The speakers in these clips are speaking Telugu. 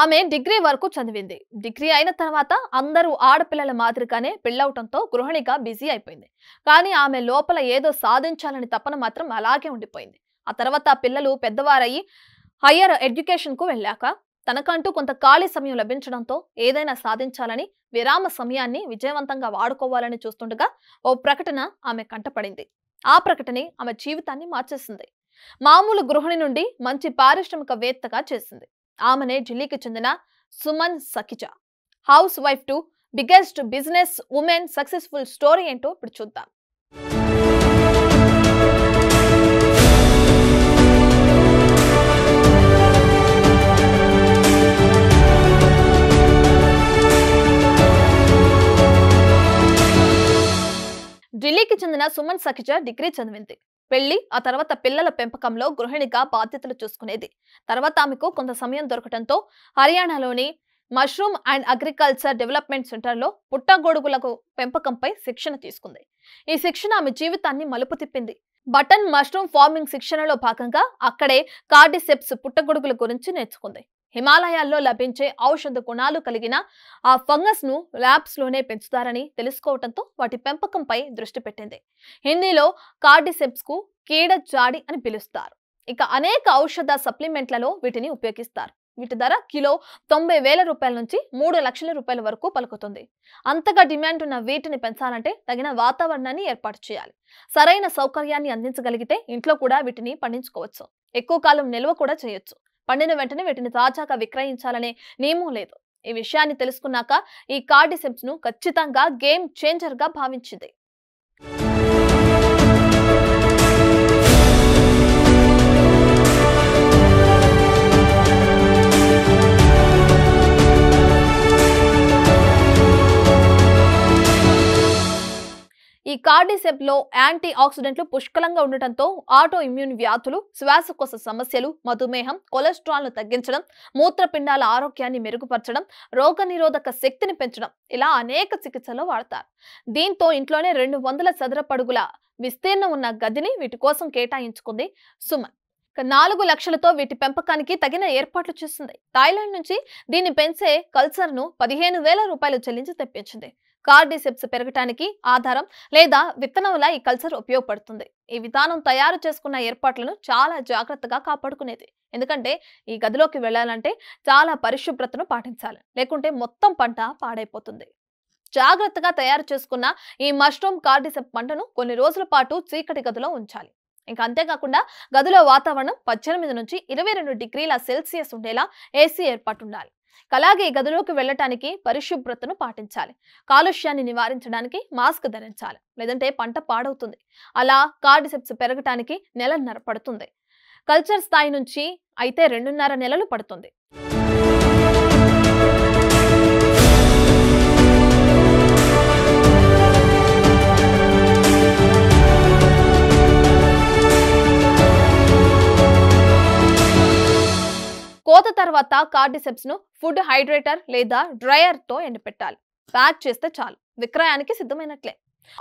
ఆమె డిగ్రీ వరకు చదివింది. డిగ్రీ అయిన తర్వాత అందరూ ఆడపిల్లల మాదిరిగానే పెళ్లవటంతో గృహిణిగా బిజీ అయిపోయింది. కానీ ఆమె లోపల ఏదో సాధించాలని తపన మాత్రం అలాగే ఉండిపోయింది. ఆ తర్వాత పిల్లలు పెద్దవారయ్యి హయ్యర్ ఎడ్యుకేషన్ కు వెళ్ళాక తనకంటూ కొంత ఖాళీ సమయం లభించడంతో ఏదైనా సాధించాలని విరామ సమయాన్ని విజయవంతంగా వాడుకోవాలని చూస్తుండగా ఓ ప్రకటన ఆమె కంటపడింది. ఆ ప్రకటనే ఆమె జీవితాన్ని మార్చేసింది. మామూలు గృహిణి నుండి మంచి పారిశ్రామికవేత్తగా చేసింది. ఆమెనే ఢిల్లీకి చెందిన Suman Sakhija. Housewife to biggest business women successful story ఏంటో ఇప్పుడు చూద్దాం. ఢిల్లీకి చెందిన సుమన్ సఖిజా డిగ్రీ చదివింది. పెళ్లి, ఆ తర్వాత పిల్లల పెంపకంలో గృహిణిగా బాధ్యతలు చూసుకునేది. తర్వాత ఆమెకు కొంత సమయం దొరకడంతో హర్యానాలోని మష్రూమ్ అండ్ అగ్రికల్చర్ డెవలప్మెంట్ సెంటర్లో పుట్టగొడుగులకు పెంపకంపై శిక్షణ తీసుకుంది. ఈ శిక్షణ ఆమె జీవితాన్ని మలుపు తిప్పింది. బటన్ మష్రూమ్ ఫార్మింగ్ శిక్షణలో భాగంగా అక్కడే కార్డిసెప్స్ పుట్టగొడుగుల గురించి నేర్చుకుంది. హిమాలయాల్లో లభించే ఔషధ గుణాలు కలిగిన ఆ ఫంగస్ ను ల్యాబ్స్ లోనే పెంచుతారని తెలుసుకోవడంతో వాటి పెంపకంపై దృష్టి పెట్టింది. హిందీలో కార్డిసెప్స్ కు కీడ జాడి అని పిలుస్తారు. ఇక అనేక ఔషధ సప్లిమెంట్లలో వీటిని ఉపయోగిస్తారు. వీటి ధర కిలో 90,000 రూపాయల నుంచి 3 లక్షల రూపాయల వరకు పలుకుతుంది. అంతగా డిమాండ్ ఉన్న వీటిని పెంచాలంటే తగిన వాతావరణాన్ని ఏర్పాటు చేయాలి. సరైన సౌకర్యాన్ని అందించగలిగితే ఇంట్లో కూడా వీటిని పండించుకోవచ్చు. ఎక్కువ కాలం నిల్వ కూడా చేయొచ్చు. పండిన వెంటనే వీటిని తాజాగా విక్రయించాలనే నియమం లేదు. ఈ విషయాన్ని తెలుసుకున్నాక ఈ కార్డిసెప్స్ ను ఖచ్చితంగా గేమ్ చేంజర్ గా భావించింది. ఈ కార్డిసెప్ లో యాంటీ ఆక్సిడెంట్లు పుష్కలంగా ఉండటంతో ఆటో ఇమ్యూన్ వ్యాధులు, శ్వాసకోశ సమస్యలు, మధుమేహం, కొలెస్ట్రాల్ ను తగ్గించడం, మూత్రపిండాల ఆరోగ్యాన్ని మెరుగుపరచడం, రోగనిరోధక శక్తిని పెంచడం ఇలా అనేక చికిత్సల్లో వాడతారు. దీంతో ఇంట్లోనే 200 చదరపడుగుల విస్తీర్ణం ఉన్న గదిని వీటి కోసం కేటాయించుకుంది సుమన్. 4 లక్షలతో వీటి పెంపకానికి తగిన ఏర్పాట్లు చేసింది. థాయిలాండ్ నుంచి దీన్ని పెంచే కల్చర్ ను 15,000 రూపాయలు చెల్లించి తెప్పించింది. కార్డిసెప్స్ పెరగటానికి ఆధారం లేదా విత్తనంలా ఈ కల్చర్ ఉపయోగపడుతుంది. ఈ విధానం తయారు చేసుకున్న ఏర్పాట్లను చాలా జాగ్రత్తగా కాపాడుకునేది. ఎందుకంటే ఈ గదిలోకి వెళ్లాలంటే చాలా పరిశుభ్రతను పాటించాలి, లేకుంటే మొత్తం పంట పాడైపోతుంది. జాగ్రత్తగా తయారు చేసుకున్న ఈ మష్రూమ్ కార్డిసెప్ పంటను కొన్ని రోజుల పాటు చీకటి గదిలో ఉంచాలి. ఇంకా అంతేకాకుండా గదిలో వాతావరణం 18 నుంచి 22 డిగ్రీల సెల్సియస్ ఉండేలా ఏసీ ఏర్పాటు ఉండాలి. అలాగే ఈ గదిలోకి వెళ్లటానికి పరిశుభ్రతను పాటించాలి. కాలుష్యాన్ని నివారించడానికి మాస్క్ ధరించాలి, లేదంటే పంట పాడవుతుంది. అలా కార్డిసెప్స్ పెరగటానికి 1 నెలన్నర పడుతుంది. కల్చర్ స్థాయి నుంచి అయితే 2.5 నెలలు పడుతుంది. కోత తర్వాత కార్డిసెప్స్ ను ఫుడ్ హైడ్రేటర్ లేదా డ్రయర్ తో ఎండపెట్టాలి. ప్యాక్ చేస్తే చాలు, విక్రయానికి సిద్ధమైనట్లే.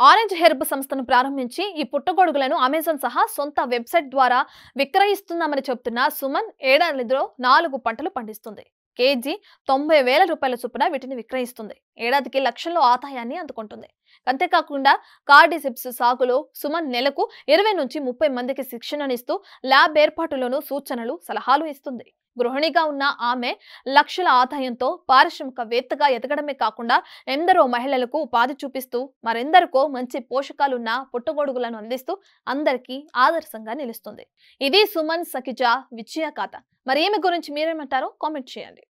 ఆరెంజ్ హెర్బ్ సంస్థను ప్రారంభించి ఈ పుట్టగొడుగులను అమెజాన్ సహా సొంత వెబ్సైట్ ద్వారా విక్రయిస్తున్నామని చెబుతున్న సుమన్ ఏడాదిలో 4 పంటలు పండిస్తుంది. కేజీ 90,000 రూపాయల చొప్పున వీటిని విక్రయిస్తుంది. ఏడాదికి లక్షల్లో ఆదాయాన్ని అందుకుంటుంది. అంతేకాకుండా కార్డిసెప్స్ సాగులో సుమన్ నెలకు 20 నుంచి 30 మందికి శిక్షణనిస్తూ ల్యాబ్ ఏర్పాటులోనూ సూచనలు, సలహాలు ఇస్తుంది. గృహిణిగా ఉన్న ఆమె లక్షల ఆదాయంతో పారిశ్రామికవేత్తగా ఎదగడమే కాకుండా ఎందరో మహిళలకు ఉపాధి చూపిస్తూ మరెందరికో మంచి పోషకాలున్న పుట్టగొడుగులను అందిస్తూ అందరికీ ఆదర్శంగా నిలుస్తుంది. ఇది సుమన్ సఖిజా విజయ కథ. మరి ఈమె గురించి మీరేమంటారో కామెంట్ చేయండి.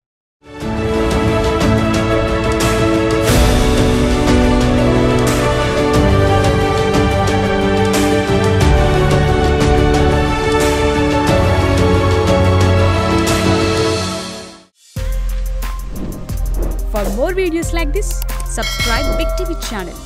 For more videos like this, subscribe Big TV channel.